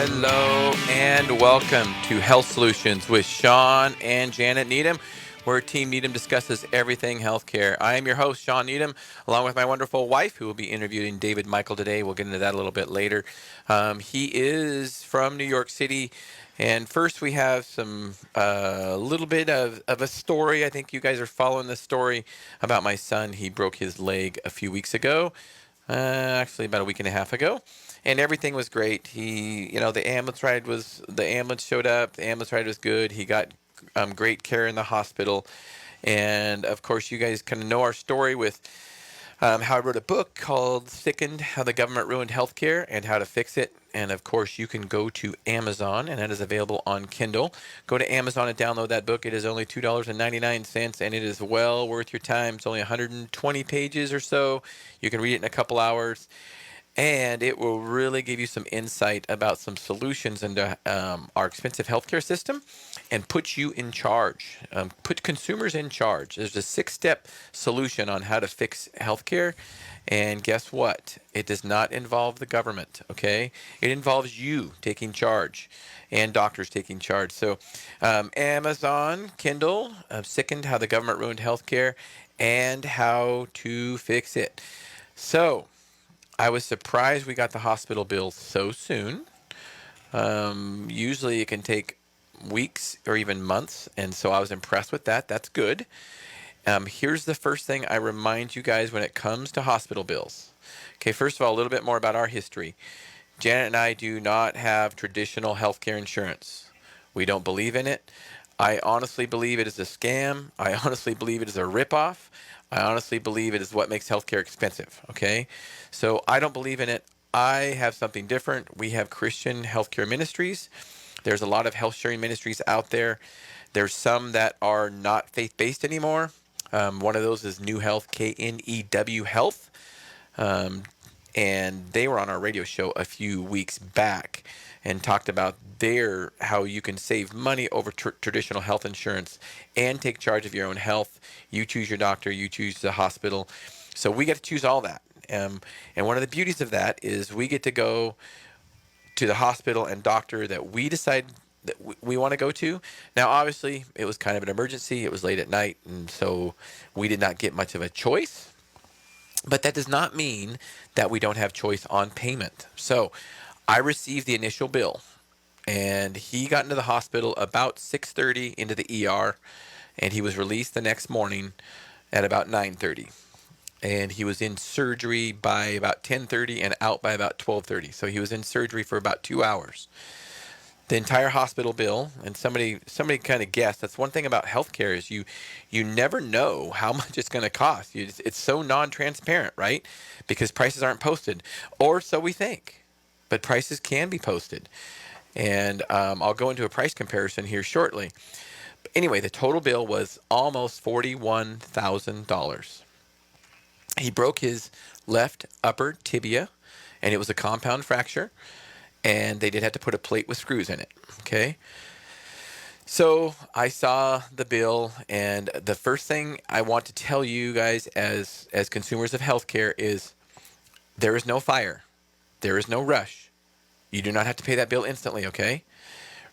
Hello and welcome to Health Solutions with Sean and Janet Needham, where Team Needham discusses everything healthcare. I am your host, Sean Needham, along with my wonderful wife, who will be interviewing David Mykel today. We'll get into that a little bit later. He is from New York City. And first, we have some little bit of a story. I think you guys are following the story about my son. He broke his leg a few weeks ago, actually about a week and a half ago. And everything was great. The ambulance showed up. The ambulance ride was good. He got great care in the hospital. And of course, you guys kind of know our story with how I wrote a book called Sickened, How the Government Ruined Healthcare and How to Fix It. And of course, you can go to Amazon, and that is available on Kindle. Go to Amazon and download that book. It is only $2.99, and it is well worth your time. It's only 120 pages or so. You can read it in a couple hours. And it will really give you some insight about some solutions into our expensive healthcare system and put you in charge, put consumers in charge. There's a 6-step solution on how to fix healthcare. And guess what? It does not involve the government, okay? It involves you taking charge and doctors taking charge. So Amazon, Kindle, Sickened, How the Government Ruined Healthcare and How to Fix It. So I was surprised we got the hospital bill so soon. Usually it can take weeks or even months, and so I was impressed with that. That's good. Here's the first thing I remind you guys when it comes to hospital bills. Okay, first of all, a little bit more about our history. Janet and I do not have traditional healthcare insurance. We don't believe in it. I honestly believe it is a scam. I honestly believe it is a ripoff. I honestly believe it is what makes healthcare expensive, okay? So I don't believe in it. I have something different. We have Christian healthcare ministries. There's a lot of health sharing ministries out there. There's some that are not faith-based anymore. One of those is New Health, KNEW Health. And they were on our radio show a few weeks back and talked about how you can save money over traditional health insurance and take charge of your own health. You choose your doctor, you choose the hospital. So we get to choose all that. And one of the beauties of that is we get to go to the hospital and doctor that we decide that we want to go to. Now, obviously, it was kind of an emergency. It was late at night, and so we did not get much of a choice. But that does not mean that we don't have choice on payment. So I received the initial bill, and he got into the hospital about 6:30 into the ER, and he was released the next morning at about 9:30. And he was in surgery by about 10:30 and out by about 12:30. So he was in surgery for about 2 hours. The entire hospital bill, and somebody kind of guessed. That's one thing about healthcare is you never know how much it's going to cost. It's so non-transparent, right? Because prices aren't posted, or so we think. But prices can be posted, and I'll go into a price comparison here shortly. But anyway, the total bill was almost $41,000. He broke his left upper tibia, and it was a compound fracture. And they did have to put a plate with screws in it, okay? So I saw the bill, and the first thing I want to tell you guys as consumers of healthcare is there is no fire. There is no rush. You do not have to pay that bill instantly, okay?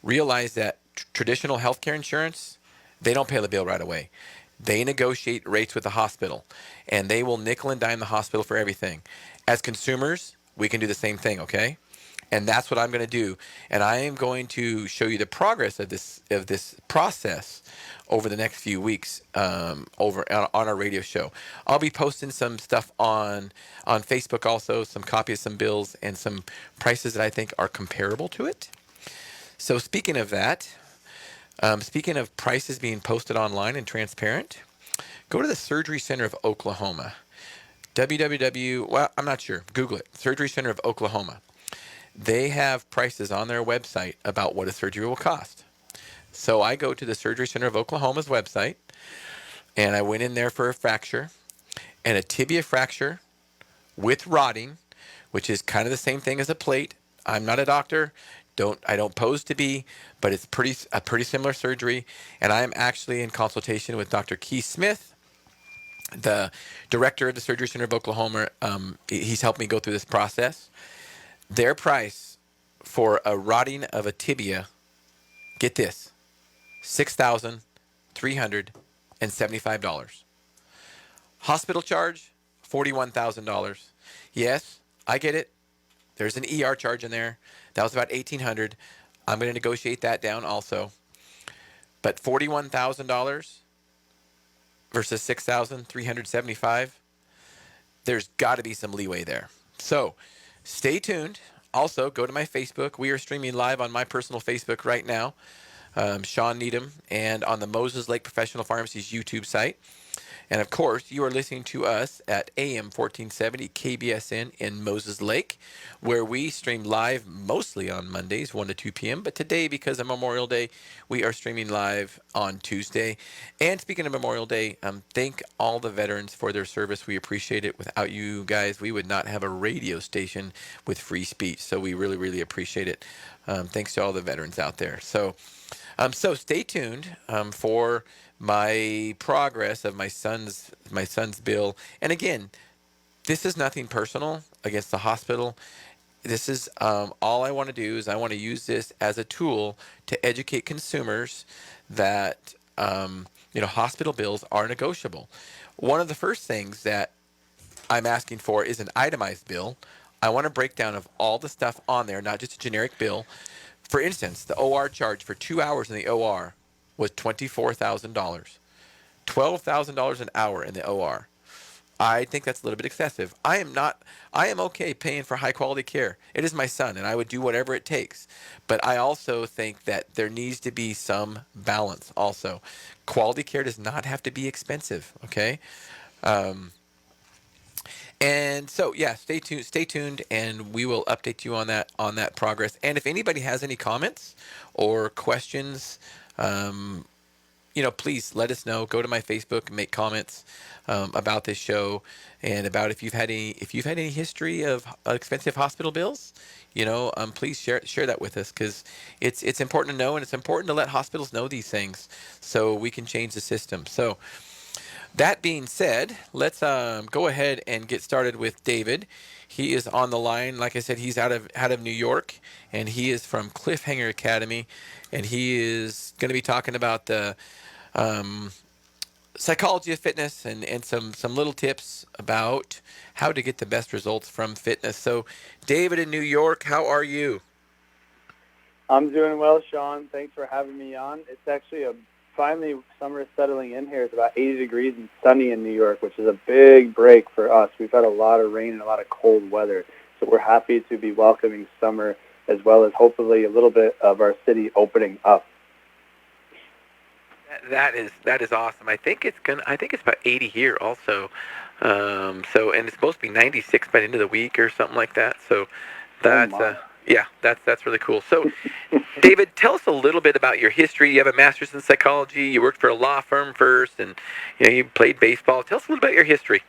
Realize that traditional healthcare insurance, they don't pay the bill right away. They negotiate rates with the hospital, and they will nickel and dime the hospital for everything. As consumers, we can do the same thing, okay? And that's what I'm going to do. And I am going to show you the progress of this process over the next few weeks over on our radio show. I'll be posting some stuff on Facebook also, some copies of some bills and some prices that I think are comparable to it. So speaking of that, speaking of prices being posted online and transparent, go to the Surgery Center of Oklahoma. Well, I'm not sure. Google it. Surgery Center of Oklahoma. They have prices on their website about what a surgery will cost. So I go to the Surgery Center of Oklahoma's website, and I went in there for a fracture, and a tibia fracture with rotting, which is kind of the same thing as a plate. I'm not a doctor. I don't pose to be, but it's a pretty similar surgery, and I am actually in consultation with Dr. Keith Smith, the director of the Surgery Center of Oklahoma. He's helped me go through this process. Their price for a rotting of a tibia, get this, $6,375. Hospital charge, $41,000. Yes, I get it. There's an ER charge in there. That was about $1,800. I'm going to negotiate that down also. But $41,000 versus $6,375, there's got to be some leeway there. So stay tuned. Also, go to my Facebook. We are streaming live on my personal Facebook right now, Sean Needham, and on the Moses Lake Professional Pharmacy's YouTube site. And of course, you are listening to us at AM 1470 KBSN in Moses Lake, where we stream live mostly on Mondays, 1 to 2 p.m. But today, because of Memorial Day, we are streaming live on Tuesday. And speaking of Memorial Day, thank all the veterans for their service. We appreciate it. Without you guys, we would not have a radio station with free speech. So we really, really appreciate it. Thanks to all the veterans out there. So stay tuned for my progress of my son's bill. And again, this is nothing personal against the hospital. This is all I want to do is I want to use this as a tool to educate consumers that hospital bills are negotiable. One of the first things that I'm asking for is an itemized bill. I want a breakdown of all the stuff on there, not just a generic bill. For instance, the OR charge for 2 hours in the OR was $24,000. $12,000 an hour in the OR. I think that's a little bit excessive. I am okay paying for high quality care. It is my son and I would do whatever it takes. But I also think that there needs to be some balance also. Quality care does not have to be expensive, okay? Um, and so, yeah, stay tuned, and we will update you on that progress. And if anybody has any comments or questions, um, please let us know. Go to my Facebook and make comments about this show and about if you've had any history of expensive hospital bills. Please share that with us because it's important to know, and it's important to let hospitals know these things so we can change the system. So. That being said, let's go ahead and get started with David. He is on the line. Like I said, he's out of New York, and he is from CliffHanger Academy, and he is going to be talking about the um, psychology of fitness and some little tips about how to get the best results from fitness. So, David in New York, how are you? I'm doing well, Sean. Thanks for having me on. It's actually finally summer is settling in here. It's about 80 degrees and sunny in New York, which is a big break for us. We've had a lot of rain and a lot of cold weather, so we're happy to be welcoming summer as well as hopefully a little bit of our city opening up. That is awesome. I think it's about 80 here also. And it's supposed to be 96 by the end of the week or something like that. So Oh that's my. yeah, that's really cool. So David, tell us a little bit about your history. You have a master's in psychology. You worked for a law firm first, and you played baseball. Tell us a little about your history.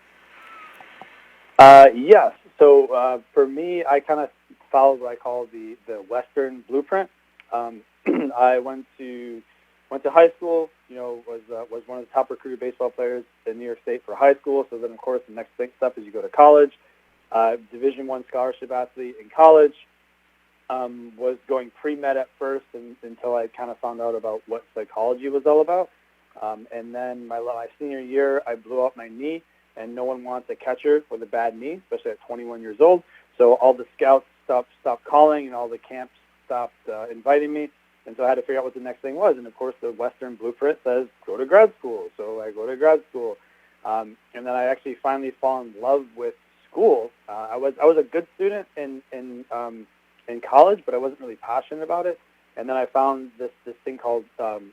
Yes. So for me, I kind of followed what I call the Western blueprint. Um, I went to high school. Was one of the top recruited baseball players in New York State for high school. So then, of course, the next big step is you go to college. Division I scholarship athlete in college. Was going pre-med at first until I kind of found out about what psychology was all about. And then my senior year, I blew out my knee, and no one wants a catcher with a bad knee, especially at 21 years old. So all the scouts stopped calling, and all the camps stopped inviting me. And so I had to figure out what the next thing was. And, of course, the Western blueprint says go to grad school. So I go to grad school. And then I actually finally fall in love with school. I was a good student in college, but I wasn't really passionate about it. And then I found this thing called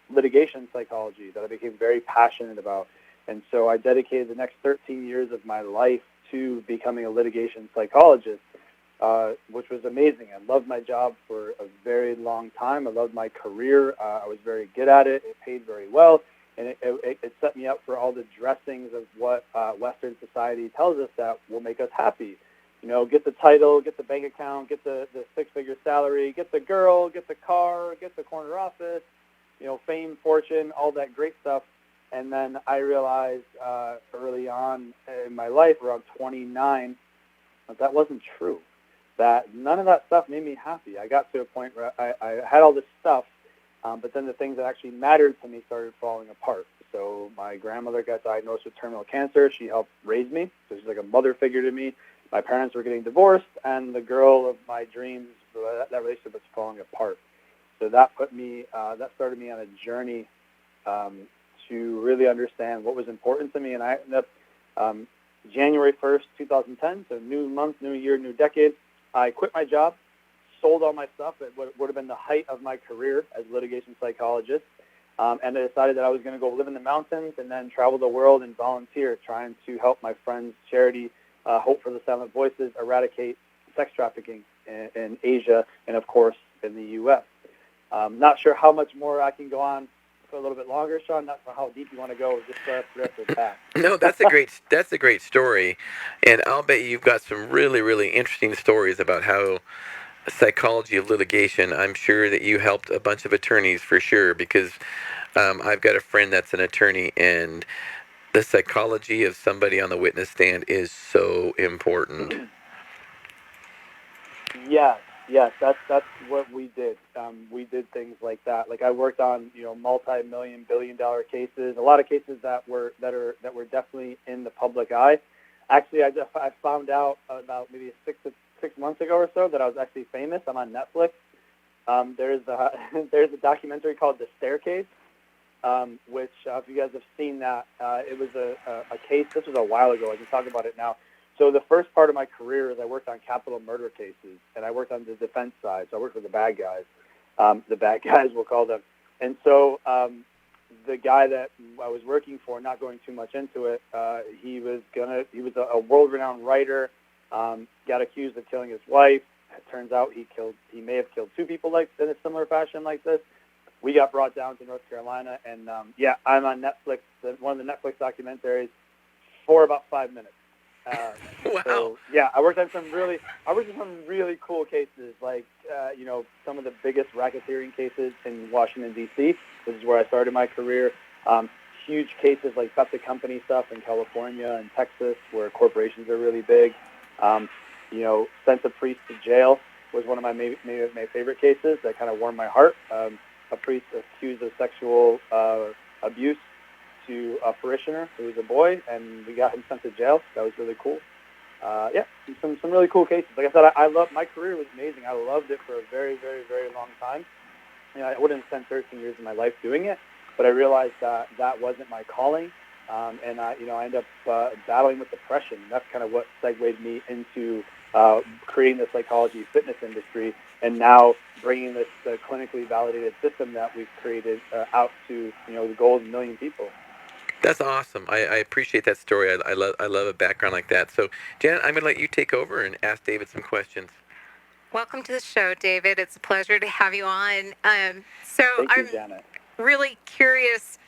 litigation psychology that I became very passionate about. And so I dedicated the next 13 years of my life to becoming a litigation psychologist, which was amazing. I loved my job for a very long time. I loved my career. I was very good at it. It paid very well. And it set me up for all the dressings of what Western society tells us that will make us happy. Get the title, get the bank account, get the six-figure salary, get the girl, get the car, get the corner office, fame, fortune, all that great stuff. And then I realized early on in my life, around 29, that wasn't true. that none of that stuff made me happy. I got to a point where I had all this stuff, but then the things that actually mattered to me started falling apart. So my grandmother got diagnosed with terminal cancer. She helped raise me. So she's like a mother figure to me. My parents were getting divorced, and the girl of my dreams, that relationship was falling apart. So that that started me on a journey to really understand what was important to me. And I ended up January 1st, 2010, so new month, new year, new decade. I quit my job, sold all my stuff at what would have been the height of my career as a litigation psychologist, and I decided that I was going to go live in the mountains and then travel the world and volunteer, trying to help my friend's charity, Hope for the Silent Voices, eradicate sex trafficking in Asia and, of course, in the U.S. Not sure how much more I can go on for a little bit longer, Sean. Not for how deep you want to go. Just right off the bat. No, that's a great story, and I'll bet you've got some really really interesting stories about how psychology of litigation. I'm sure that you helped a bunch of attorneys for sure because I've got a friend that's an attorney, and the psychology of somebody on the witness stand is so important. Yes, yes, that's what we did. We did things like that. Like I worked on multi-million, billion-dollar cases. A lot of cases that were definitely in the public eye. Actually, I found out about maybe 6 months ago or so that I was actually famous. I'm on Netflix. There's a documentary called The Staircase, which if you guys have seen that, it was a case. This was a while ago. I can talk about it now. So the first part of my career is I worked on capital murder cases, and I worked on the defense side. So I worked with the bad guys. The bad guys, we'll call them. And so the guy that I was working for, not going too much into it, he was a world-renowned writer, got accused of killing his wife. It turns out he may have killed two people in a similar fashion like this. We got brought down to North Carolina, and I'm on Netflix, one of the Netflix documentaries, for about 5 minutes. Wow. So I worked on some really cool cases, like some of the biggest racketeering cases in Washington D.C. This is where I started my career. Huge cases like Bet the Company stuff in California and Texas, where corporations are really big. Sent a priest to jail was one of my favorite cases that kind of warmed my heart. A priest accused of sexual abuse to a parishioner who was a boy, and we got him sent to jail. That was really cool. Some really cool cases. Like I said, I loved my career. Was amazing. I loved it for a very, very, very long time. I wouldn't have spent 13 years of my life doing it, but I realized that wasn't my calling, and I ended up battling with depression. That's kind of what segued me into creating the psychology fitness industry, and now bringing the clinically validated system that we've created out to the goal of 1 million people. That's awesome. I appreciate that story. I love a background like that. So, Janet, I'm going to let you take over and ask David some questions. Welcome to the show, David. It's a pleasure to have you on. Thank you, Janet. Really curious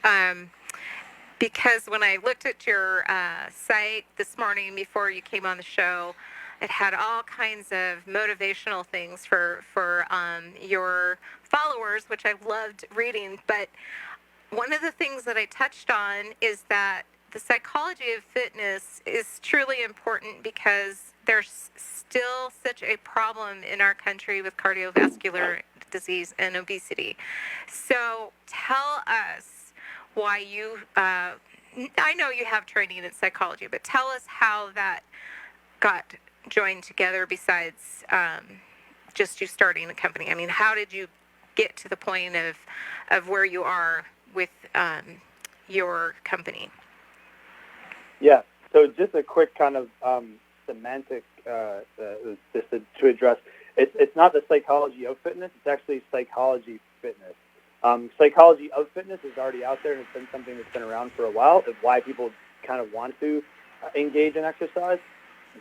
because when I looked at your site this morning before you came on the show, it had all kinds of motivational things for your followers, which I've loved reading. But one of the things that I touched on is that the psychology of fitness is truly important because there's still such a problem in our country with cardiovascular disease and obesity. So tell us why I know you have training in psychology, but tell us how that got joined together besides just you starting a company. I mean, how did you get to the point of where you are with your company? Yeah. So just a quick kind of semantic, just to address. It's not the psychology of fitness. It's actually psychology fitness. Psychology of fitness is already out there, and it's been something that's been around for a while. Of why people kind of want to engage in exercise.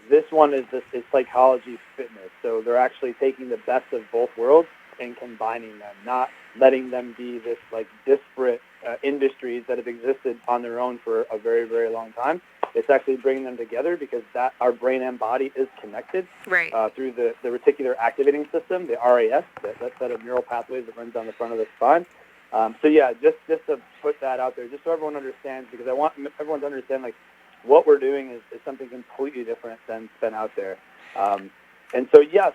This one is psychology fitness. So they're actually taking the best of both worlds and combining them, not letting them be this disparate industries that have existed on their own for a very, very long time. It's actually bringing them together because that our brain and body is connected through the reticular activating system, the RAS, that set of neural pathways that runs down the front of the spine. Just to put that out there, just so everyone understands, because I want everyone to understand what we're doing is something completely different than's been out there. And so, yes,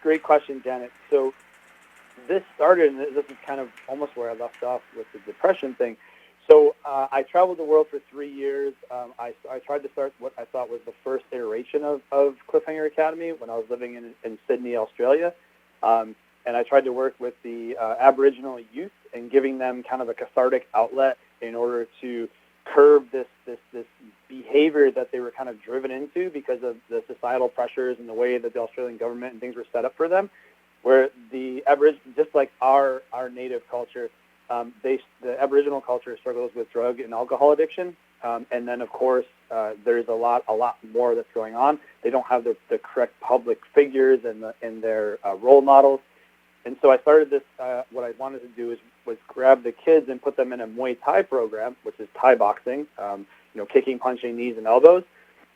great question, Janet. So this started, and this is kind of almost where I left off with the depression thing. So I traveled the world for 3 years. I tried to start what I thought was the first iteration of CliffHanger Academy when I was living in Sydney, Australia. And I tried to work with the Aboriginal youth and giving them kind of a cathartic outlet in order to curb this behavior that they were kind of driven into because of the societal pressures and the way that the Australian government and things were set up for them, where the Aboriginal, just like our native culture, the Aboriginal culture struggles with drug and alcohol addiction, and then of course there's a lot more that's going on. They don't have the correct public figures and their role models, and so I started this. What I wanted to do was grab the kids and put them in a Muay Thai program, which is Thai boxing, kicking, punching, knees and elbows,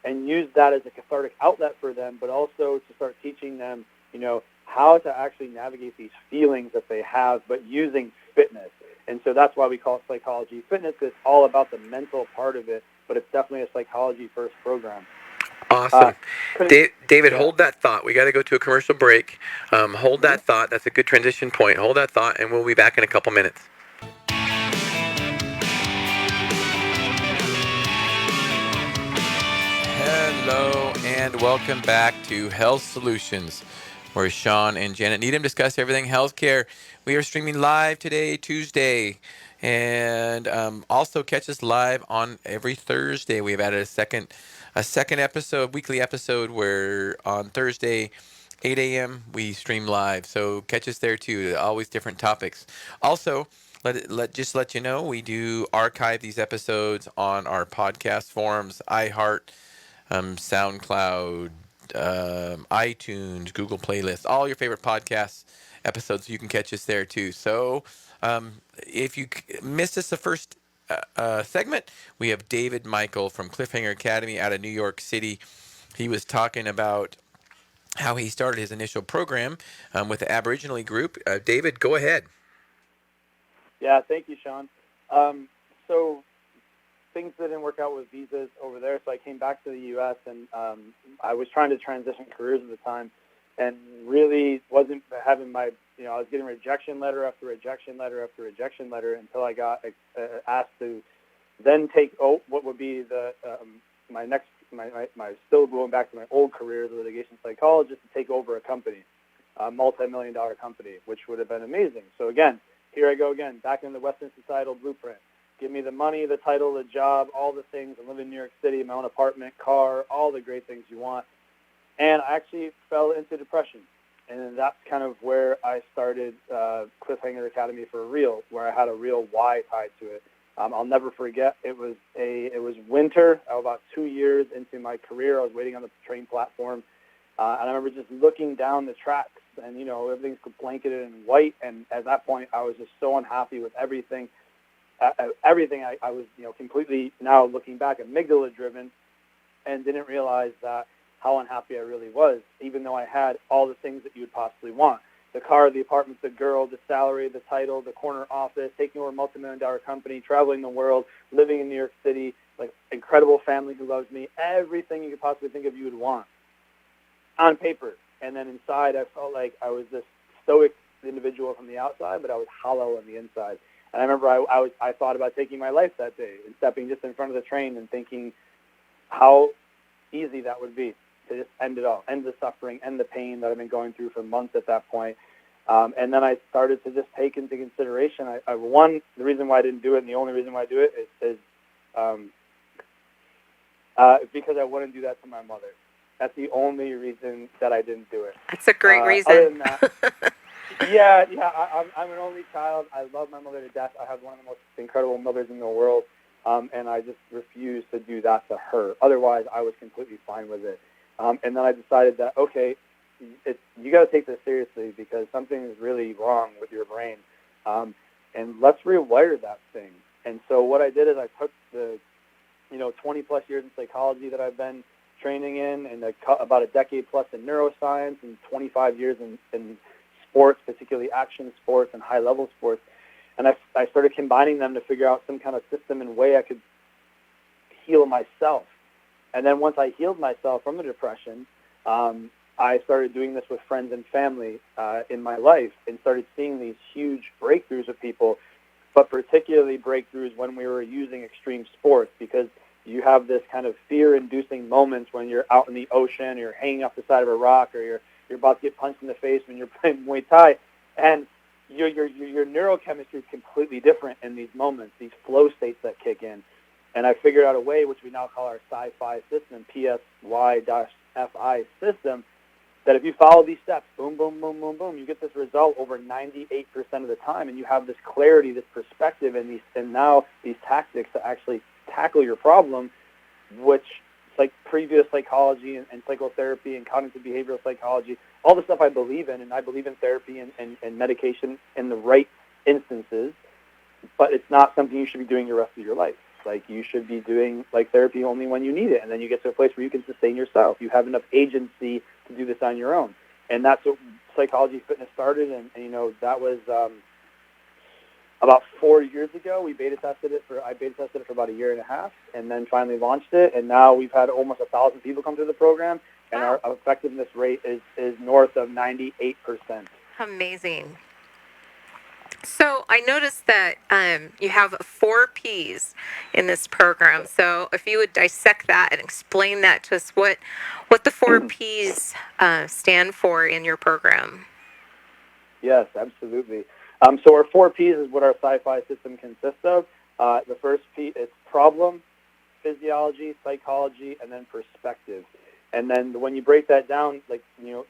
and use that as a cathartic outlet for them, but also to start teaching them, how to actually navigate these feelings that they have, but using fitness. And so that's why we call it psychology fitness, because it's all about the mental part of it, but it's definitely a psychology-first program. Awesome. David, Yeah. hold that thought. We got to go to a commercial break. Hold that thought. That's a good transition point. Hold that thought, and we'll be back in a couple minutes. Hello, and welcome back to Health Solutions, where Sean and Janet Needham discuss everything healthcare. We are streaming live today, Tuesday, and also catch us live on every Thursday. We've added a second episode, weekly episode, where on Thursday, 8 a.m. we stream live. So catch us there too. Always different topics. Also, let you know, we do archive these episodes on our podcast forums, iHeart, SoundCloud, iTunes, Google Playlists, all your favorite podcasts episodes. You can catch us there too. So if you missed us the first segment, we have David Mykel from CliffHanger Academy out of New York City. He was talking about how he started his initial program with the Aboriginal group. David, go ahead. Yeah, thank you, Sean. So things didn't work out with visas over there, so I came back to the U.S. and I was trying to transition careers at the time, and really wasn't having my, I was getting rejection letter after rejection letter after rejection letter until I got asked to then take what would be the my next my still going back to my old career as a litigation psychologist, to take over a company, a multi-million-dollar company, which would have been amazing. So again, here I go again, back in the Western societal blueprint. Give me the money, the title, the job, all the things. I live in New York City, my own apartment, car, all the great things you want. And I actually fell into depression. And that's kind of where I started CliffHanger Academy for real, where I had a real why tied to it. I'll never forget, it was winter, about 2 years into my career. I was waiting on the train platform. And I remember just looking down the tracks, and, everything's blanketed in white. And at that point, I was just so unhappy with everything. I was, completely, now looking back, amygdala driven, and didn't realize that how unhappy I really was, even though I had all the things that you would possibly want: the car, the apartment, the girl, the salary, the title, the corner office, taking over a multi-million-dollar company, traveling the world, living in New York City, like incredible family who loves me, everything you could possibly think of you would want on paper. And then inside, I felt like I was this stoic individual from the outside, but I was hollow on the inside. And I remember I thought about taking my life that day and stepping just in front of the train and thinking how easy that would be to just end it all, end the suffering, end the pain that I've been going through for months at that point. And then I started to just take into consideration, the reason why I didn't do it, and the only reason why I do it is because I wouldn't do that to my mother. That's the only reason that I didn't do it. That's a great reason. Other than that, yeah, I'm an only child. I love my mother to death. I have one of the most incredible mothers in the world, and I just refused to do that to her. Otherwise, I was completely fine with it. And then I decided that, okay, you got to take this seriously, because something is really wrong with your brain, and let's rewire that thing. And so what I did is I took the 20-plus years in psychology that I've been training in, and about a decade plus in neuroscience, and 25 years in sports, particularly action sports and high-level sports, and I started combining them to figure out some kind of system and way I could heal myself. And then once I healed myself from the depression, I started doing this with friends and family in my life and started seeing these huge breakthroughs with people, but particularly breakthroughs when we were using extreme sports, because you have this kind of fear-inducing moments when you're out in the ocean, or you're hanging off the side of a rock, or you're about to get punched in the face when you're playing Muay Thai, and your neurochemistry is completely different in these moments, these flow states that kick in. And I figured out a way, which we now call our Sci-Fi system, PSY-FI system, that if you follow these steps, boom, boom, boom, boom, boom, you get this result over 98% of the time, and you have this clarity, this perspective, and now these tactics to actually tackle your problem, which like previous psychology and psychotherapy and cognitive behavioral psychology, all the stuff I believe in, and I believe in therapy and medication in the right instances, but it's not something you should be doing the rest of your life. Like, you should be doing like therapy only when you need it, and then you get to a place where you can sustain yourself. You have enough agency to do this on your own, and that's what Psychology Fitness started. And you know, that was about 4 years ago. I beta tested it for about a year and a half, and then finally launched it. And now we've had almost 1,000 people come through the program, and Wow. our effectiveness rate is north of 98%. Amazing. So I noticed that you have 4 Ps in this program. So if you would dissect that and explain that to us, what the 4 Ps stand for in your program. Yes, absolutely. So our 4 Ps is what our Sci-Fi system consists of. The first P is problem, physiology, psychology, and then perspective. And then when you break that down, like, you know,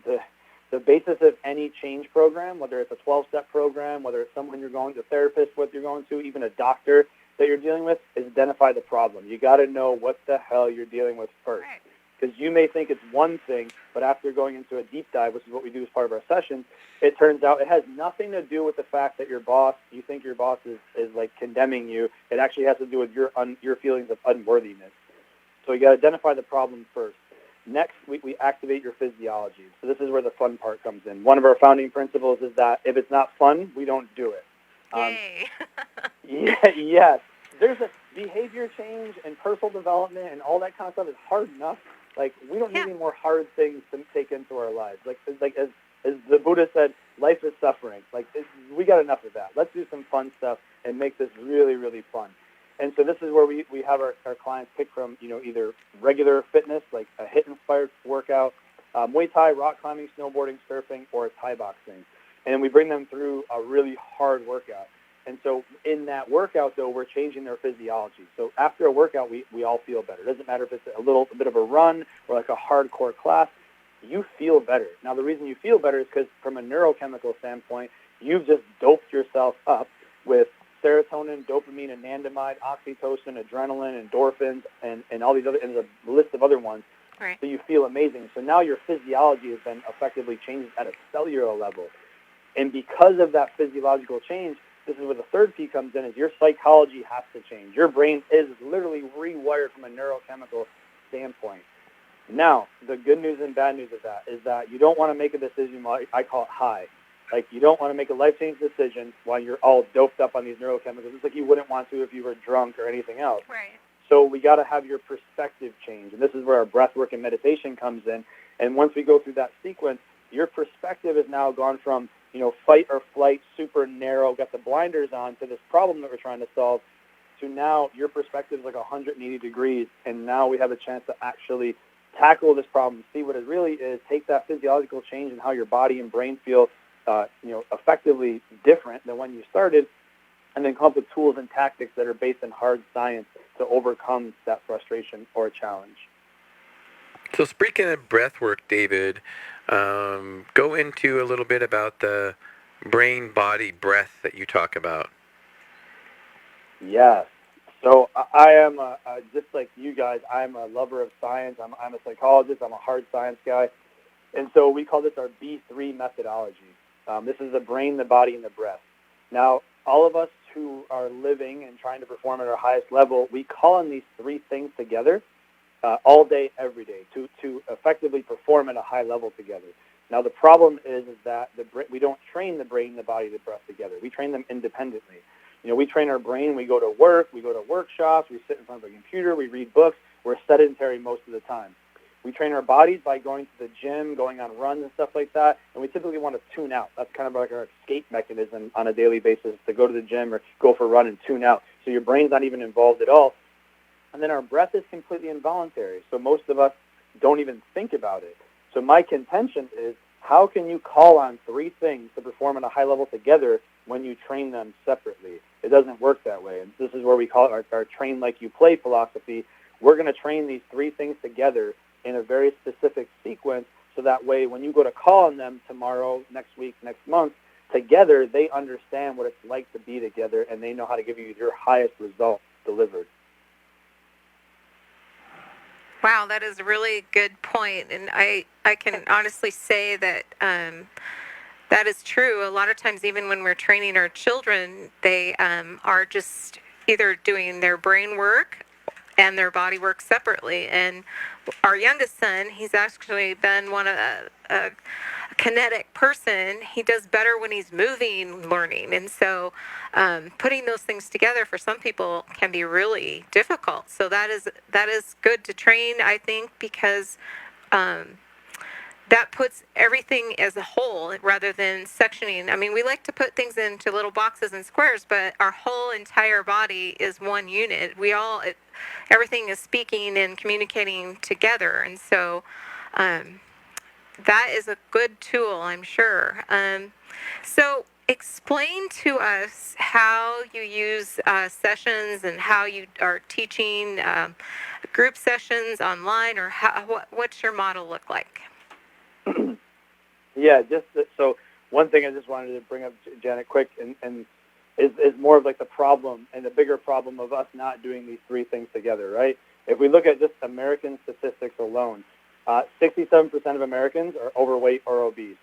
the basis of any change program, whether it's a 12-step program, whether it's someone you're going to, a therapist with you're going to, even a doctor that you're dealing with, is identify the problem. You got to know what the hell you're dealing with first. Right. Because you may think it's one thing, but after going into a deep dive, which is what we do as part of our sessions, it turns out it has nothing to do with the fact that you think your boss is like condemning you. It actually has to do with your feelings of unworthiness. So you got to identify the problem first. Next, we activate your physiology. So this is where the fun part comes in. One of our founding principles is that if it's not fun, we don't do it. Yay. Yes. There's a behavior change and personal development and all that kind of stuff is hard enough. Like, we don't need any more hard things to take into our lives. Like as the Buddha said, life is suffering. Like, we got enough of that. Let's do some fun stuff and make this really, really fun. And so this is where we have our clients pick from, you know, either regular fitness, like a HIIT-inspired workout, Muay Thai, rock climbing, snowboarding, surfing, or Thai boxing. And we bring them through a really hard workout. And so in that workout, though, we're changing their physiology. So after a workout, we all feel better. It doesn't matter if it's a bit of a run or like a hardcore class. You feel better. Now, the reason you feel better is because from a neurochemical standpoint, you've just doped yourself up with serotonin, dopamine, anandamide, oxytocin, adrenaline, endorphins, and all these other, and a list of other ones. Right. So you feel amazing. So now your physiology has been effectively changed at a cellular level. And because of that physiological change, this is where the third P comes in, is your psychology has to change. Your brain is literally rewired from a neurochemical standpoint. Now, the good news and bad news of that is that you don't want to make a decision, I call it high. Like, you don't want to make a life-changing decision while you're all doped up on these neurochemicals. It's like you wouldn't want to if you were drunk or anything else. Right. So we got to have your perspective change. And this is where our breath work and meditation comes in. And once we go through that sequence, your perspective has now gone from, you know, fight or flight, super narrow, got the blinders on, to this problem that we're trying to solve, to now your perspective is like 180 degrees. And now we have a chance to actually tackle this problem, see what it really is, take that physiological change and how your body and brain feel effectively different than when you started, and then come up with tools and tactics that are based in hard science to overcome that frustration or challenge. So speaking of breath work, David, go into a little bit about the brain-body breath that you talk about. Yes. So I am, just like you guys, I'm a lover of science. I'm a psychologist. I'm a hard science guy. And so we call this our B3 methodology. This is the brain, the body, and the breath. Now, all of us who are living and trying to perform at our highest level, we call on these three things together all day, every day, to effectively perform at a high level together. Now, the problem is that we don't train the brain, the body, the breath together. We train them independently. You know, we train our brain, we go to work, we go to workshops, we sit in front of a computer, we read books. We're sedentary most of the time. We train our bodies by going to the gym, going on runs and stuff like that, and we typically want to tune out. That's kind of like our escape mechanism on a daily basis, to go to the gym or go for a run and tune out. So your brain's not even involved at all. And then our breath is completely involuntary, so most of us don't even think about it. So my contention is, how can you call on three things to perform at a high level together when you train them separately? It doesn't work that way. And this is where we call it our train like you play philosophy. We're going to train these three things together in a very specific sequence, so that way when you go to call on them tomorrow, next week, next month, together, they understand what it's like to be together, and they know how to give you your highest result delivered. Wow, that is a really good point. And I can honestly say that that is true. A lot of times, even when we're training our children, they are just either doing their brain work and their body work separately. And our youngest son, he's actually been a kinetic person. He does better when he's moving, learning. And so putting those things together for some people can be really difficult. So that is good to train, I think, because that puts everything as a whole rather than sectioning. I mean, we like to put things into little boxes and squares, but our whole entire body is one unit. Everything is speaking and communicating together. And so that is a good tool, I'm sure. So explain to us how you use sessions and how you are teaching group sessions online, or what's your model look like? Yeah, so one thing I just wanted to bring up, Janet, quick, and is more of like the problem and the bigger problem of us not doing these three things together, right? If we look at just American statistics alone, 67% of Americans are overweight or obese.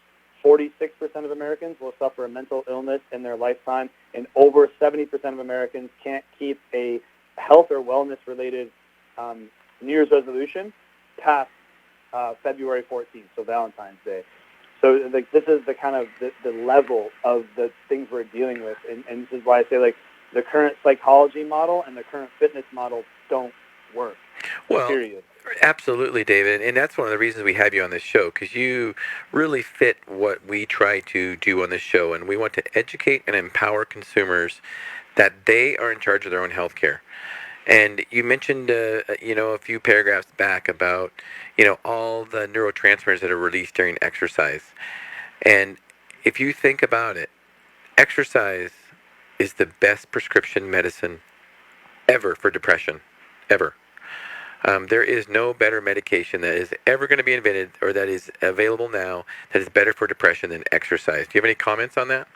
46% of Americans will suffer a mental illness in their lifetime, and over 70% of Americans can't keep a health or wellness-related New Year's resolution past February 14th, so Valentine's Day. So like, this is the kind of the level of the things we're dealing with, and this is why I say, like, the current psychology model and the current fitness model don't work. Well, period. Absolutely, David, and that's one of the reasons we have you on this show, because you really fit what we try to do on this show, and we want to educate and empower consumers that they are in charge of their own health care. And you mentioned, a few paragraphs back about, all the neurotransmitters that are released during exercise. And if you think about it, exercise is the best prescription medicine ever for depression, ever. There is no better medication that is ever going to be invented or that is available now that is better for depression than exercise. Do you have any comments on that?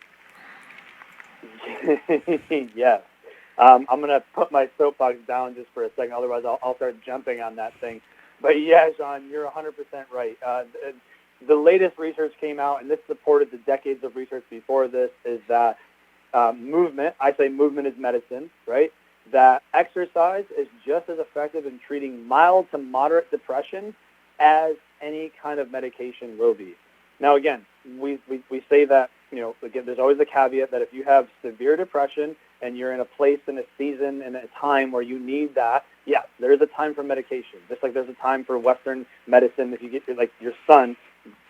Yes. I'm going to put my soapbox down just for a second, otherwise I'll start jumping on that thing. But yeah, Sean, you're 100% right. The latest research came out, and this supported the decades of research before this, is that movement is medicine, right? That exercise is just as effective in treating mild to moderate depression as any kind of medication will be. Now, again, we say that, again, there's always a caveat that if you have severe depression and you're in a place and a season and a time where you need that, yeah, there is a time for medication. Just like there's a time for Western medicine. If you get your son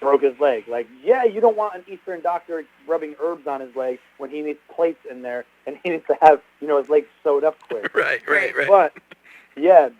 broke his leg, like, yeah, you don't want an Eastern doctor rubbing herbs on his leg when he needs plates in there and he needs to have, his leg sewed up quick. Right.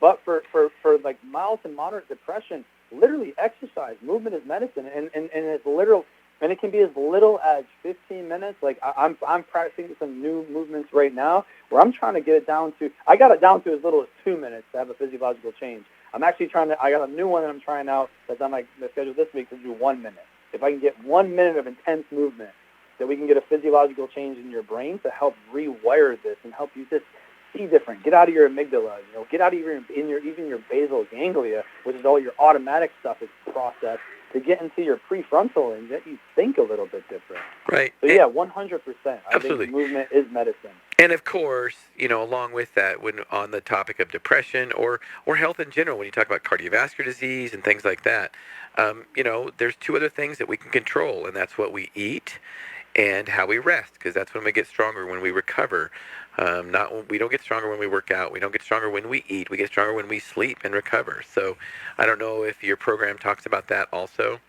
But for like mild to moderate depression, literally exercise, movement is medicine, and it's literal. And it can be as little as 15 minutes. Like I'm practicing some new movements right now where I'm trying to get it down to, I got it down to as little as 2 minutes to have a physiological change. I'm actually I got a new one that I'm trying out that's on my schedule this week to do 1 minute. If I can get 1 minute of intense movement, that we can get a physiological change in your brain to help rewire this and help you just see different. Get out of your amygdala, get out of even your basal ganglia, which is all your automatic stuff is processed, to get into your prefrontal and get you think a little bit different. Right. So yeah, 100%. I Absolutely. think movement is medicine. And of course, along with that, when on the topic of depression or health in general, when you talk about cardiovascular disease and things like that, there's two other things that we can control, and that's what we eat and how we rest, because that's when we get stronger, when we recover. Not we don't get stronger when we work out. We don't get stronger when we eat. We get stronger when we sleep and recover. So, I don't know if your program talks about that also.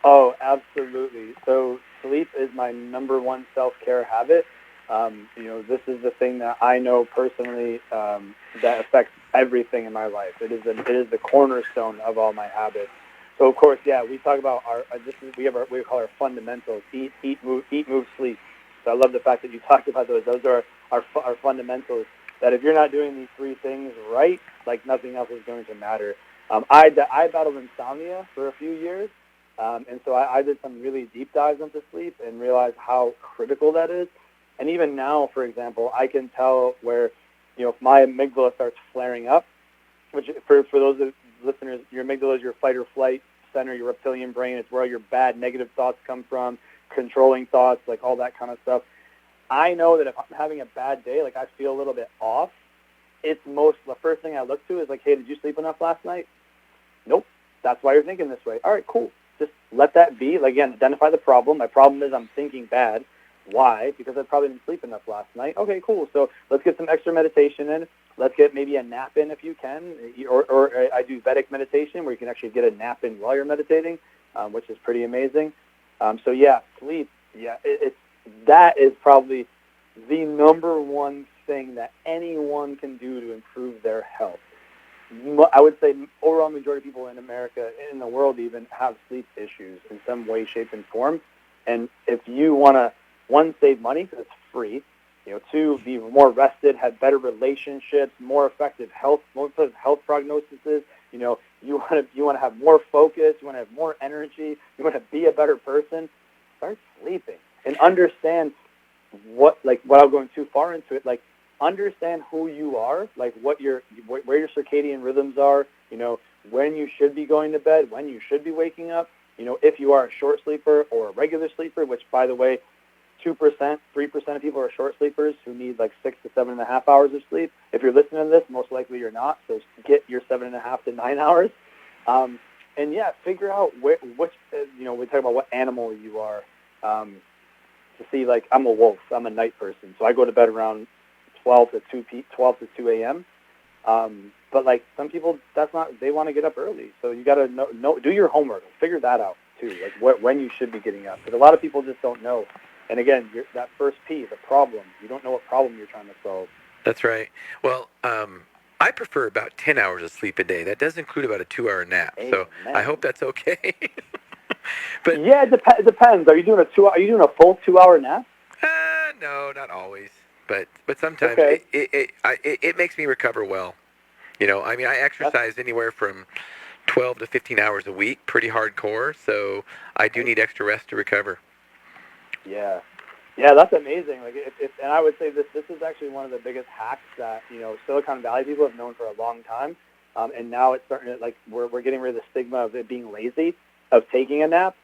Oh, absolutely. So sleep is my number one self-care habit. This is the thing that I know personally that affects everything in my life. It is the cornerstone of all my habits. So of course, yeah, we talk about our we call our fundamentals: eat, move, sleep. So I love the fact that you talked about those. Those are our fundamentals. That if you're not doing these three things right, like nothing else is going to matter. I battled insomnia for a few years. And so I did some really deep dives into sleep and realized how critical that is. And even now, for example, I can tell where, if my amygdala starts flaring up, which for those listeners, your amygdala is your fight or flight center, your reptilian brain. It's where all your bad, negative thoughts come from, controlling thoughts, like all that kind of stuff. I know that if I'm having a bad day, like I feel a little bit off, the first thing I look to is like, hey, did you sleep enough last night? Nope. That's why you're thinking this way. All right, cool. Just let that be. Like, again, identify the problem. My problem is I'm thinking bad. Why? Because I probably didn't sleep enough last night. Okay, cool. So let's get some extra meditation in. Let's get maybe a nap in if you can. Or I do Vedic meditation where you can actually get a nap in while you're meditating, which is pretty amazing. So, yeah, sleep. Yeah, that is probably the number one thing that anyone can do to improve their health. I would say overall majority of people in America, in the world even, have sleep issues in some way, shape, and form. And if you want to, one, save money because it's free, two, be more rested, have better relationships, more effective health prognoses, you want to have more focus, you want to have more energy, you want to be a better person, start sleeping and understand without going too far into it, understand who you are, like where your circadian rhythms are, when you should be going to bed, when you should be waking up, if you are a short sleeper or a regular sleeper, which, by the way, 2%, 3% of people are short sleepers who need like 6 to 7.5 hours of sleep. If you're listening to this, most likely you're not, so get your 7.5 to 9 hours. And yeah, figure out we talk about what animal you are, to see, like, I'm a wolf, I'm a night person, so I go to bed around 12 to 2 a.m. But like some people, they want to get up early. So you got to know, do your homework, figure that out too, like when you should be getting up. Because a lot of people just don't know. And again, that first P, the problem. You don't know what problem you're trying to solve. That's right. Well, I prefer about 10 hours of sleep a day. That does include about a 2-hour nap. So I hope that's okay. But yeah, it depends. Are you doing a full 2-hour nap? no, not always. But sometimes Okay. it makes me recover well. I mean, I exercise anywhere from 12 to 15 hours a week, pretty hardcore. So I do need extra rest to recover. Yeah. Yeah, that's amazing. Like, and I would say this is actually one of the biggest hacks that Silicon Valley people have known for a long time, and now it's starting to, like, we're getting rid of the stigma of it being lazy, of taking a nap.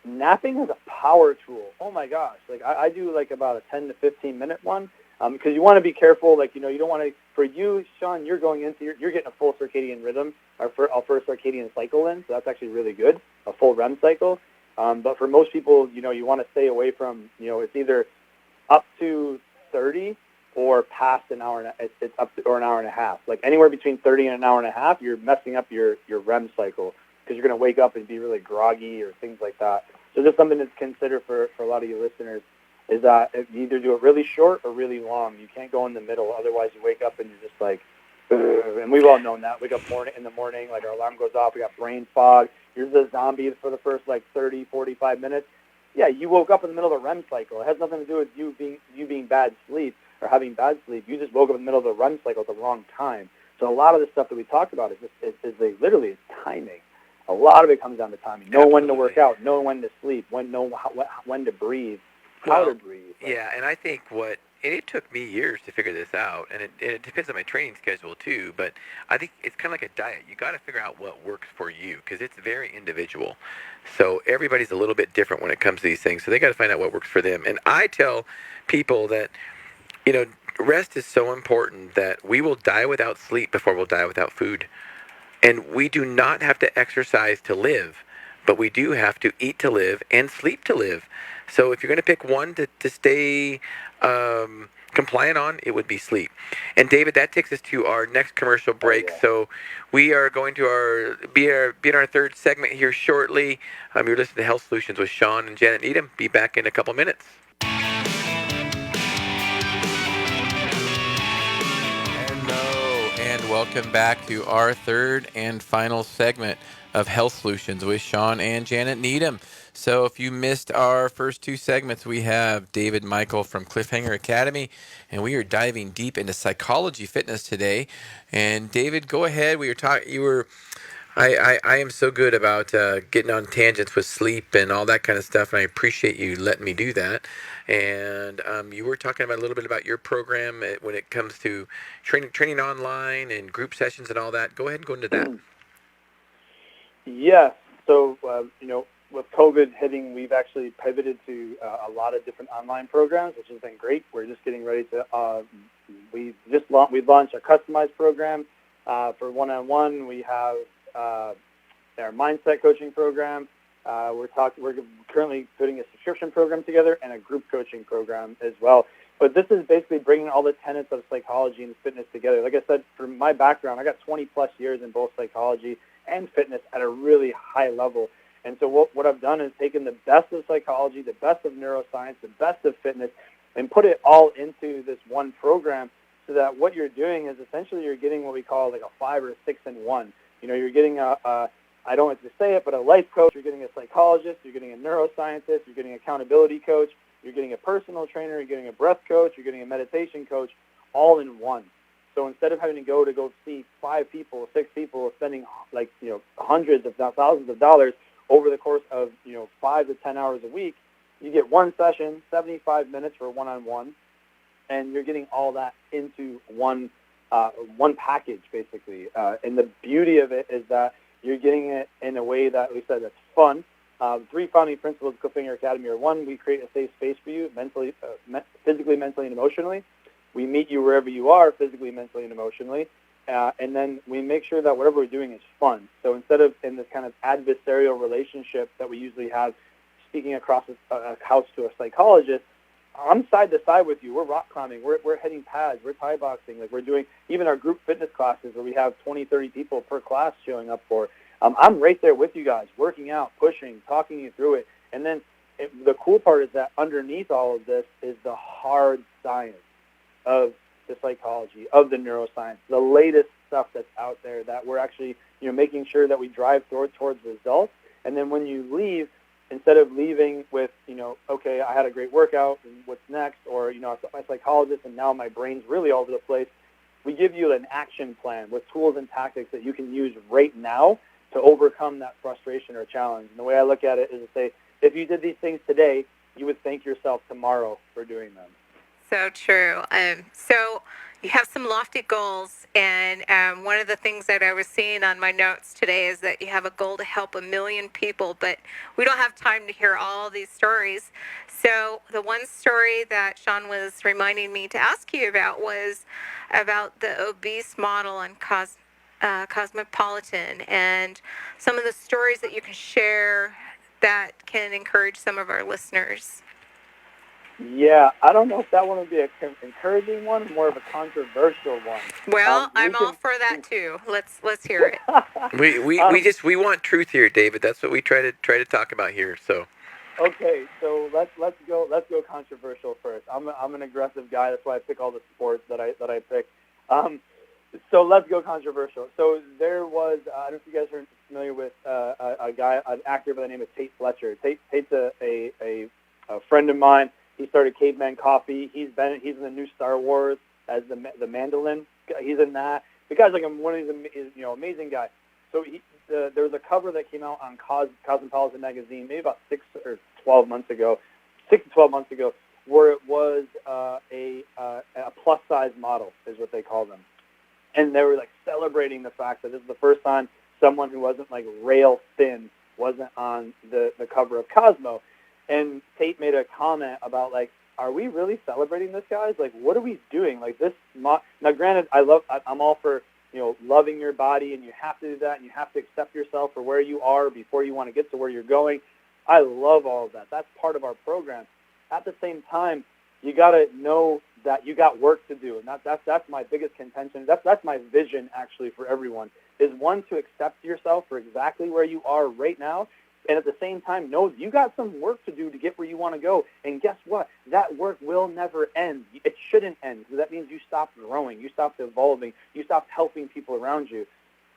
Napping is a power tool. Oh my gosh! Like I do like about a 10 to 15 minute one, because you want to be careful. Like, you don't want to. For you, Sean, you're going into you're getting a full circadian rhythm, or first circadian cycle in, so that's actually really good. A full REM cycle. But for most people, you want to stay away from, it's either up to 30 or past an hour. It's up to, or an hour and a half. Like anywhere between 30 and an hour and a half, you're messing up your REM cycle because you're going to wake up and be really groggy or things like that. So just something to consider for a lot of you listeners is that you either do it really short or really long. You can't go in the middle. Otherwise, you wake up and you're just like, ugh. And we've all known that. Wake up in the morning, like our alarm goes off. We got brain fog. You're the zombie for the first like 30, 45 minutes. Yeah, you woke up in the middle of a REM cycle. It has nothing to do with you being bad sleep or having bad sleep. You just woke up in the middle of the REM cycle at the wrong time. So a lot of the stuff that we talk about is literally timing. A lot of it comes down to timing. Know when to work out. Know when to sleep. When to breathe. How to breathe. Yeah, and I think it took me years to figure this out, and it depends on my training schedule too, but I think it's kind of like a diet. You got to figure out what works for you because it's very individual. So everybody's a little bit different when it comes to these things, so they got to find out what works for them. And I tell people that, rest is so important that we will die without sleep before we'll die without food. And we do not have to exercise to live, but we do have to eat to live and sleep to live. So if you're going to pick one to stay compliant on, it would be sleep. And David, that takes us to our next commercial Oh break. yeah. So we are going to be in our third segment here shortly. You're listening to Health Solutions with Sean and Janet Needham. Be back in a couple minutes. Hello, and welcome back to our third and final segment of Health Solutions with Sean and Janet Needham. So if you missed our first two segments, we have David Mykel from CliffHanger Academy, and we are diving deep into psychology fitness today. And David, go ahead. I am so good about getting on tangents with sleep and all that kind of stuff, and I appreciate you letting me do that. And you were talking about a little bit about your program when it comes to training online and group sessions and all that. Go ahead and go into that. Yes. So, with COVID hitting, we've actually pivoted to a lot of different online programs, which has been great. We're just getting ready to. We launched a customized program for one-on-one. We have our mindset coaching program. We're currently putting a subscription program together and a group coaching program as well. But this is basically bringing all the tenets of psychology and fitness together. Like I said, from my background, I got 20 plus years in both psychology and fitness at a really high level. And so what I've done is taken the best of psychology, the best of neuroscience, the best of fitness, and put it all into this one program so that what you're doing is essentially you're getting what we call like a 5 or 6 in 1. You're getting I don't like to say it, but a life coach, you're getting a psychologist, you're getting a neuroscientist, you're getting an accountability coach, you're getting a personal trainer, you're getting a breath coach, you're getting a meditation coach, all in one. So instead of having to go see 5 people, 6 people, spending hundreds if not thousands of dollars over the course of 5 to 10 hours a week, you get one session, 75 minutes for one-on-one, and you're getting all that into one package basically. And the beauty of it is that you're getting it in a way that we said that's fun. 3 founding principles of CliffHanger Academy are: 1, we create a safe space for you, physically, mentally, and emotionally. We meet you wherever you are, physically, mentally, and emotionally. And then we make sure that whatever we're doing is fun. So instead of in this kind of adversarial relationship that we usually have, speaking across a house to a psychologist, I'm side to side with you. We're rock climbing. We're hitting pads. We're Thai boxing. Like, we're doing even our group fitness classes where we have 20, 30 people per class showing up for. I'm right there with you guys, working out, pushing, talking you through it. And then the cool part is that underneath all of this is the hard science of the psychology, of the neuroscience, the latest stuff that's out there that we're actually making sure that we drive towards results. And then when you leave, instead of leaving with, okay, I had a great workout, and what's next? Or, I saw my psychologist, and now my brain's really all over the place. We give you an action plan with tools and tactics that you can use right now to overcome that frustration or challenge. And the way I look at it is to say, if you did these things today, you would thank yourself tomorrow for doing them. So true. So you have some lofty goals, and one of the things that I was seeing on my notes today is that you have a goal to help 1 million people, but we don't have time to hear all these stories. So the one story that Sean was reminding me to ask you about was about the obese model on Cosmopolitan, and some of the stories that you can share that can encourage some of our listeners. Yeah, I don't know if that one would be an encouraging one, or more of a controversial one. Well, I'm all for that too. Let's hear it. We want truth here, David. That's what we try to talk about here. So. Okay, so let's go controversial first. I'm an aggressive guy. That's why I pick all the sports that I pick. So let's go controversial. So there was I don't know if you guys are familiar with an actor by the name of Tate Fletcher. Tate's a friend of mine. He started Caveman Coffee. He's in the new Star Wars as the mandolin. He's in that. The guy's like one of these amazing guy. So there was a cover that came out on Cosmopolitan magazine maybe about 6 to 12 months ago, where it was a plus size model is what they call them, and they were like celebrating the fact that this is the first time someone who wasn't like rail thin wasn't on the cover of Cosmo. And Tate made a comment about, like, are we really celebrating this, guys? Like, what are we doing? Like, this now, granted, I'm all for loving your body, and you have to do that, and you have to accept yourself for where you are before you want to get to where you're going. I love all of that. That's part of our program. At the same time, you got to know that you got work to do, and that's my biggest contention. That's my vision, actually, for everyone, is one, to accept yourself for exactly where you are right now, and at the same time, know you got some work to do to get where you want to go. And guess what? That work will never end. It shouldn't end. So that means you stop growing, you stop evolving, you stop helping people around you.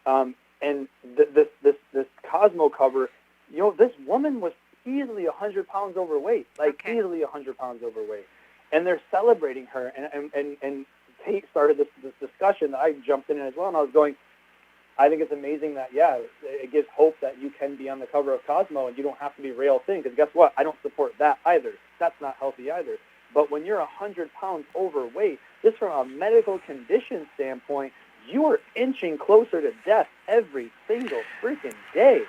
And this Cosmo cover, this woman was easily 100 pounds overweight, easily 100 pounds overweight. And they're celebrating her. And Tate started this discussion. I jumped in as well, and I was going, I think it's amazing that, it gives hope that you can be on the cover of Cosmo and you don't have to be real thin, because guess what? I don't support that either. That's not healthy either. But when you're 100 pounds overweight, just from a medical condition standpoint, you are inching closer to death every single freaking day.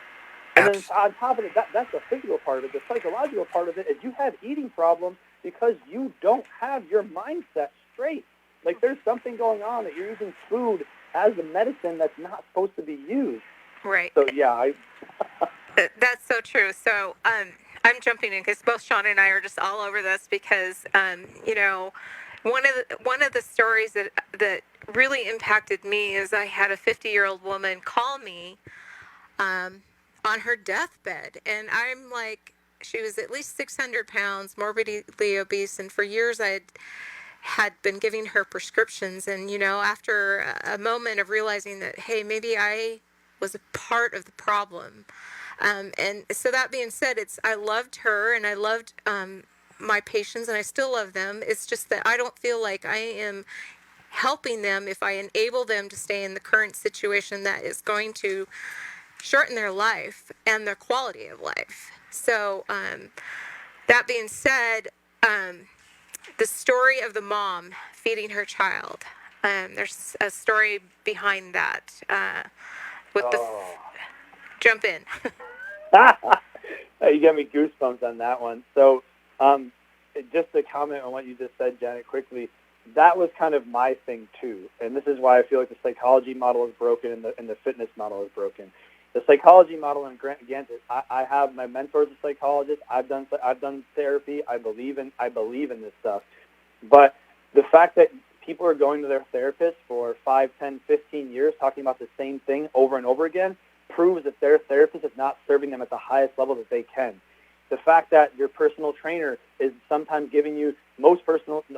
And then on top of it, that's the physical part of it. The psychological part of it is you have eating problems because you don't have your mindset straight. Like, there's something going on that you're using food as a medicine that's not supposed to be used. Right. So, That's so true. So I'm jumping in because both Sean and I are just all over this because, one of the stories that really impacted me is I had a 50-year-old woman call me on her deathbed. And I'm like, she was at least 600 pounds, morbidly obese. And for years I had been giving her prescriptions. And, after a moment of realizing that, hey, maybe I was a part of the problem. And so that being said, I loved her and I loved my patients, and I still love them. It's just that I don't feel like I am helping them if I enable them to stay in the current situation that is going to shorten their life and their quality of life. So that being said, the story of the mom feeding her child, there's a story behind that. Jump in. You got me goosebumps on that one. So just to comment on what you just said, Janet, quickly, that was kind of my thing too. And this is why I feel like the psychology model is broken and the fitness model is broken. The psychology model, and again, I have my mentor's a psychologist. I've done therapy. I believe in this stuff. But the fact that people are going to their therapist for 5, 10, 15 years talking about the same thing over and over again proves that their therapist is not serving them at the highest level that they can. The fact that your personal trainer is sometimes giving you a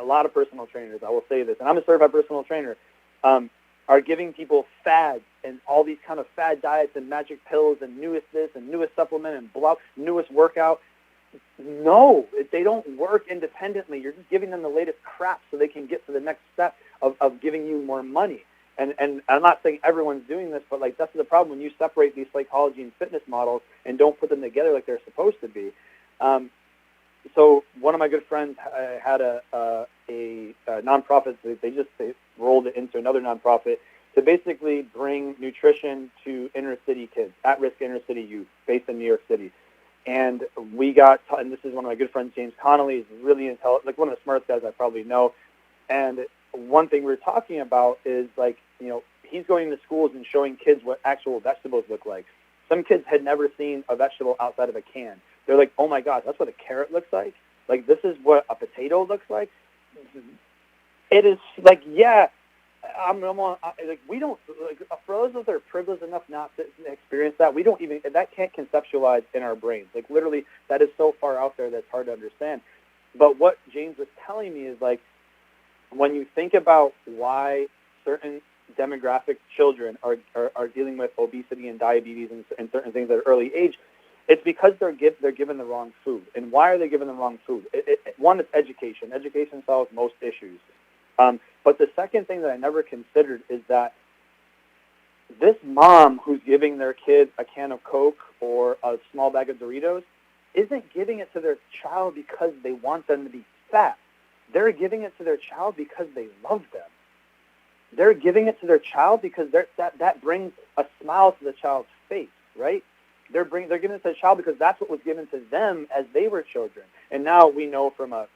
lot of personal trainers, I will say this, and I'm a certified personal trainer, are giving people fads and all these kind of fad diets and magic pills and newest this and newest supplement and newest workout. No, they don't work independently. You're just giving them the latest crap so they can get to the next step of giving you more money. And I'm not saying everyone's doing this, but that's the problem when you separate these psychology and fitness models and don't put them together like they're supposed to be. So one of my good friends had a nonprofit. They rolled it into another nonprofit to basically bring nutrition to inner city kids, at-risk inner city youth based in New York City. And we got, and this is one of my good friends, James Connolly, is really intelligent, one of the smartest guys I probably know. And one thing we were talking about is he's going to schools and showing kids what actual vegetables look like. Some kids had never seen a vegetable outside of a can. They're like, oh my God, that's what a carrot looks like? This is what a potato looks like? It is we don't, for those that are privileged enough not to experience that, that can't conceptualize in our brains. Literally, that is so far out there that's hard to understand. But what James was telling me is when you think about why certain demographic children are dealing with obesity and diabetes and certain things at an early age, it's because they're given the wrong food. And why are they given the wrong food? One is education. Education solves most issues. But the second thing that I never considered is that this mom who's giving their kid a can of Coke or a small bag of Doritos isn't giving it to their child because they want them to be fat. They're giving it to their child because they love them. They're giving it to their child because that brings a smile to the child's face, right? They're giving it to the child because that's what was given to them as they were children. And now we know from a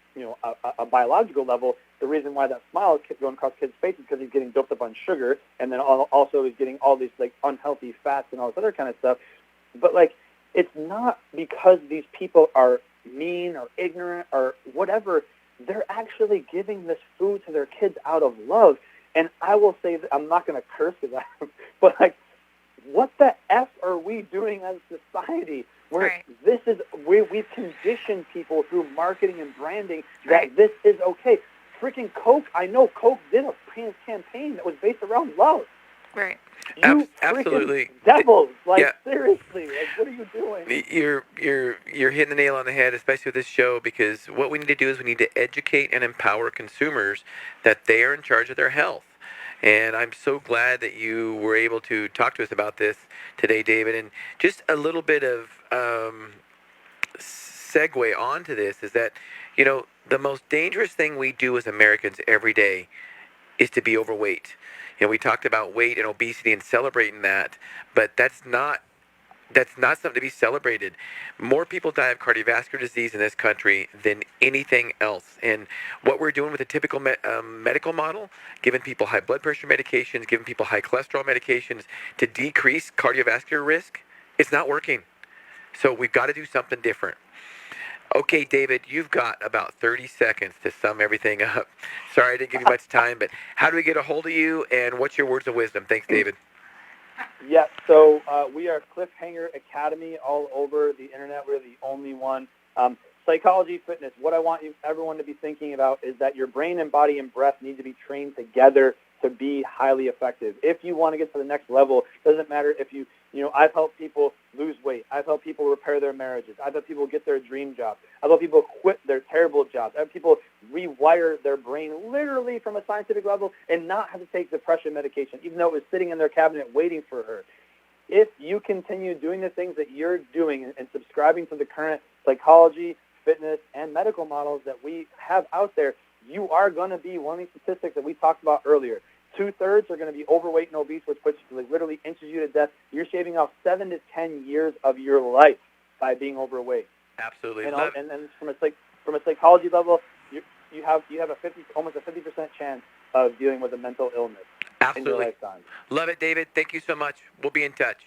biological level, the reason why that smile is going across kids' faces is because he's getting doped up on sugar, and then also he's getting all these like unhealthy fats and all this other kind of stuff. But like, it's not because these people are mean or ignorant or whatever. They're actually giving this food to their kids out of love. And I will say that I'm not going to curse because but like, what the F are we doing as a society? Where this is, we've conditioned people through marketing and branding that this is okay. Freaking Coke, I know Coke did a campaign that was based around love. Right. You Absolutely. devils! Like seriously, like what are you doing? You're hitting the nail on the head, especially with this show, because what we need to do is we need to educate and empower consumers that they are in charge of their health. And I'm so glad that you were able to talk to us about this today, David. And just a little bit of segue onto this is that, you know, the most dangerous thing we do as Americans every day is to be overweight. You know, we talked about weight and obesity and celebrating that, but that's not something to be celebrated. More people die of cardiovascular disease in this country than anything else. And what we're doing with the typical medical model, giving people high blood pressure medications, giving people high cholesterol medications to decrease cardiovascular risk, it's not working. So we've got to do something different. Okay, David, you've got about 30 seconds to sum everything up. Sorry I didn't give you much time, but how do we get a hold of you, and what's your words of wisdom? Thanks, David. Yeah, so we are CliffHanger Academy all over the internet. We're the only one. Psychology, fitness, what I want everyone to be thinking about is that your brain and body and breath need to be trained together to be highly effective. If you want to get to the next level, it doesn't matter if you know, I've helped people lose weight. I've helped people repair their marriages. I've helped people get their dream job. I've helped people quit their terrible jobs. I've helped people rewire their brain literally from a scientific level and not have to take depression medication, even though it was sitting in their cabinet waiting for her. If you continue doing the things that you're doing and subscribing to the current psychology, fitness, and medical models that we have out there, you are going to be one of these statistics that we talked about earlier. 2/3 are going to be overweight and obese, which literally inches you to death. You're shaving off 7 to 10 years of your life by being overweight. Absolutely. And from a psychology level, you have almost a 50% chance of dealing with a mental illness in your lifetime. Love it, David. Thank you so much. We'll be in touch.